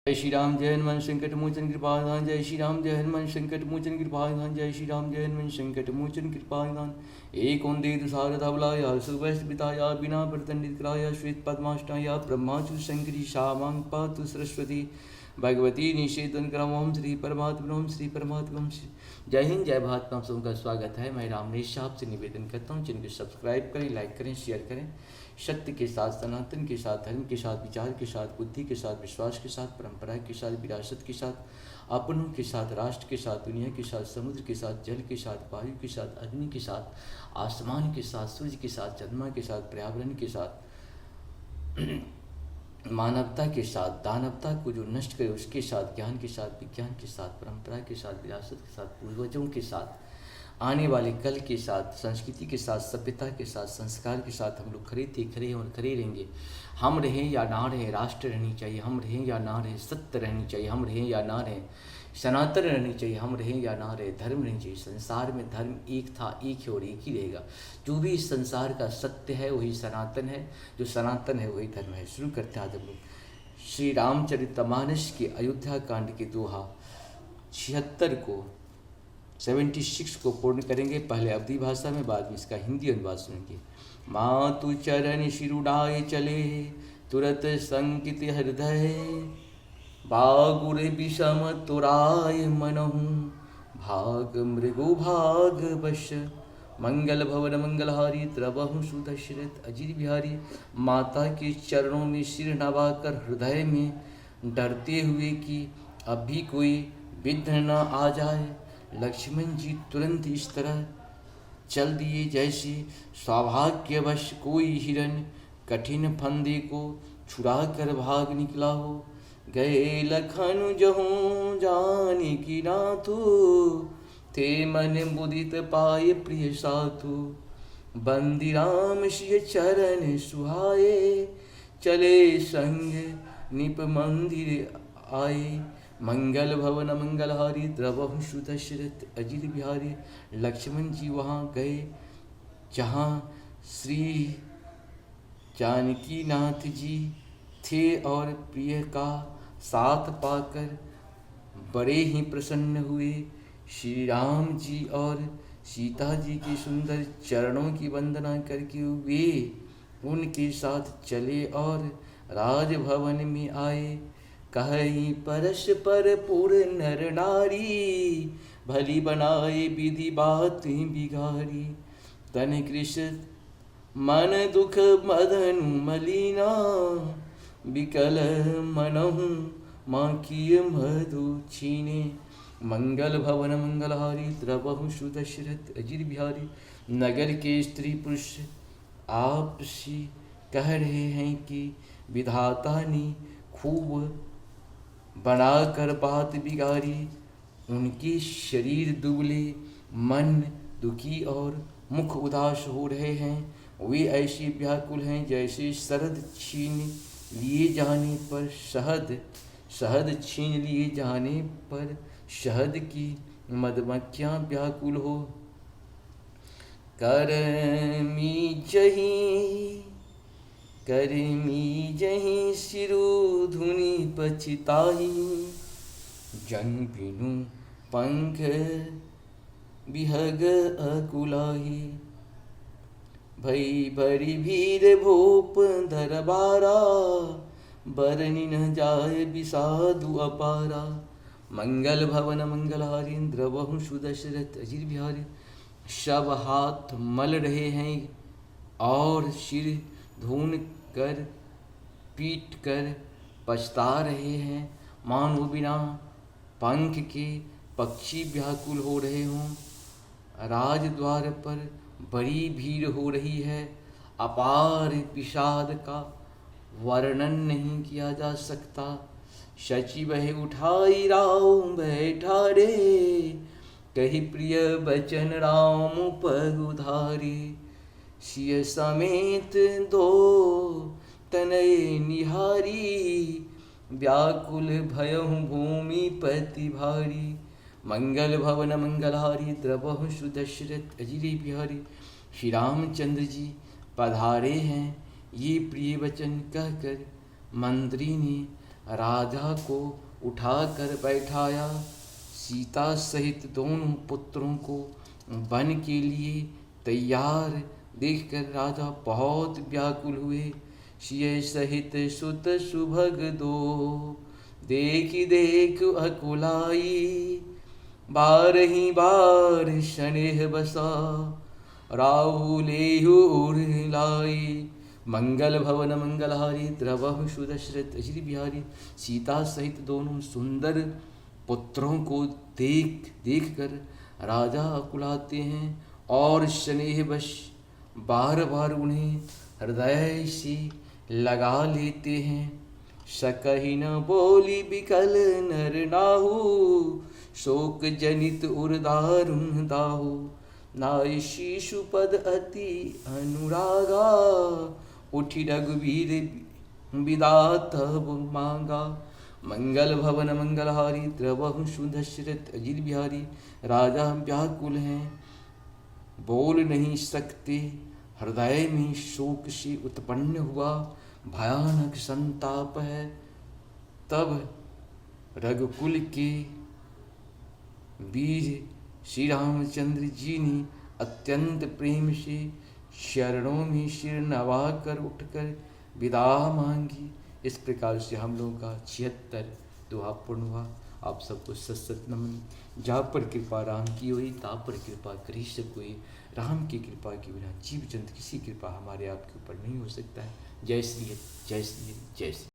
जय श्री राम जय हनुमान संकट मोचन कृपाधान। जय श्री राम जय हनुमान संकट मोचन कृपाधान। जय श्री राम जय हनुमान संकट मोचन कृपाधान। एक ओंदेत सारधवलाया सुवैष्पिताया बिना प्रतंडित कराया श्वेत पद्माष्टाया ब्रह्माचु शंकरी शामां पातु सरस्वती भगवती निषेधन क्रम। ओम श्री परमात्मा ओम श्री परमात्मा श्री। जय हिंद जय भारत। आप सबका स्वागत है। मैं रामनेश आपसे निवेदन करता हूँ चैनल को सब्सक्राइब करें, लाइक करें, शेयर करें। सत्य के साथ, सनातन के साथ, धर्म के साथ, विचार के साथ, बुद्धि के साथ, विश्वास के साथ, परंपरा के साथ, विरासत के साथ, अपनों के साथ, राष्ट्र के साथ, दुनिया के साथ, समुद्र के साथ, जल के साथ, वायु के साथ, अग्नि के साथ, आसमान के साथ, सूर्य के साथ, चंद्रमा के साथ, पर्यावरण के साथ, मानवता के साथ, दानवता को जो नष्ट करे उसके साथ, ज्ञान के साथ, विज्ञान के साथ, परंपरा के साथ, विरासत के साथ, पूर्वजों के साथ, आने वाले कल के साथ, संस्कृति के साथ, सभ्यता के साथ, संस्कार के साथ हम लोग खड़े थे, खड़े और खड़े रहेंगे। हम रहें या ना रहें, राष्ट्र रहनी चाहिए। हम रहें या ना रहें, सत्य रहनी चाहिए। हम रहें या ना रहें, सनातन रहनी चाहिए। हम रहें या ना रहें, धर्म रहनी चाहिए। संसार में धर्म एक था, एक है और एक ही रहेगा। जो भी इस संसार का सत्य है वही सनातन है, जो सनातन है वही धर्म है। शुरू करते हैं आज हम लोग श्री रामचरितमानस के अयोध्या कांड के दोहा 76 को 76 को पूर्ण करेंगे। पहले अवधी भाषा में, बाद में इसका हिंदी अनुवाद सुनेंगे। मातु चरण शिरुडाए चले, तुरत संकित हृदय, बागुर विषम तुराय मनहु, भाग मृगु भाग वश, मंगल भवन मंगलहारी द्रवहु सुदशरथ अजीर बिहारी। माता के चरणों में सिर नवाकर हृदय में डरते हुए कि अब भी कोई विघ्न न आ जाए, लक्ष्मण जी तुरंत इस तरह चल दिए जैसे सौभाग्यवश कोई हिरन कठिन फंदे को छुड़ा कर भाग निकला हो। गए लखन जहूँ जानकी नाथु, थे मन मुदित पाए प्रिय साथु, बंदी राम सिय चरण सुहाए, चले संग निप मंदिर आए। मंगल भवन मंगलहारी द्रवहु सुदशरथ अजीर बिहारी। लक्ष्मण जी वहाँ गए जहाँ श्री जानकी नाथ जी थे और प्रिय का साथ पाकर बड़े ही प्रसन्न हुए। श्री राम जी और सीता जी के सुंदर चरणों की वंदना करके वे उनके साथ चले और राजभवन में आए। कहीं परस्पर पुर नर नारी, भली बनाए विधि बात बिगारी। तन कृष्ण मन दुख मदनु मलिना, विकल मनहु माँ की मधु छीने। मंगल भवन मंगलहारी द्रवहु सुदशरथ अजीर बिहारी। नगर के स्त्री पुरुष आपसी कह रहे हैं कि विधाता ने खूब बनाकर बात बिगाड़ी। उनके शरीर दुबले, मन दुखी और मुख उदास हो रहे हैं। वे ऐसे व्याकुल हैं जैसे शहद छीन लिए जाने पर शहद छीन लिए जाने पर शहद की मधुमक्खियाँ व्याकुल हो। करमी जहीं सिरु धुनि पछिताई, जन बिनु पंख बिहग अकुलाही। भई बड़ी भीर भूप दरबारा, बरनि न जाय विषादु अपारा। मंगल भवन मंगलहारी द्रवहु सुदशरथ अजीर बिहारी। सब हाथ मल रहे हैं और सिर धून कर पीट कर पछता रहे हैं, मानो बिना पंख के पक्षी व्याकुल हो रहे हों। राजद्वार पर बड़ी भीड़ हो रही है। अपार विषाद का वर्णन नहीं किया जा सकता। सचिव उठाई राम बैठा रे, कही प्रिय बचन राम पगुधारी। सिय समेत दो तनय निहारी, व्याकुल भयहु भूमि पति भारी। मंगल भवन मंगलहारी द्रवहु सुदशरथ अजीर बिहारी। श्री रामचंद्र जी पधारे हैं, ये प्रिय वचन कहकर मंत्री ने राजा को उठा कर बैठाया, सीता सहित दोनों पुत्रों को वन के लिए तैयार देखकर राजा बहुत व्याकुल हुए। सिय सहित सुत सुभग दो, देख देख अकुलाई, बारही बार शनेह बसा, राहु लेहु उर लाई। मंगल भवन मंगलहारी, द्रवहु सुदशरथ अजित बिहारी। सीता सहित दोनों सुंदर पुत्रों को देख कर राजा अकुलाते हैं और स्नेहवश बार बार उन्हें हृदय से लगा लेते हैं। सकहि न बोली बिकल नर नाहु, शोक जनित उर दारुण दाहु। नाय शिशुपद अति अनुरागा, उठी रघुवीर विदा तब मांगा। मंगल भवन मंगलहारी, द्रवहु सुदशरथ अजित बिहारी। राजा व्याकुल हैं, बोल नहीं सकते, हृदय में शोक से उत्पन्न हुआ भयानक संताप है। तब रघुकुल के वीर श्री रामचंद्र जी ने अत्यंत प्रेम से शरणों में सिर नवा कर उठकर विदा मांगी। इस प्रकार से हम लोगों का 76 दोहा पूर्ण हुआ। आप सबको सत नमन। जहाँ पर कृपा राम की हुई, ता पर कृपा करी सकोई। राम की कृपा के बिना जीव जंतु किसी कृपा हमारे आपके ऊपर नहीं हो सकता है। जय श्री जय श्री जय श्री।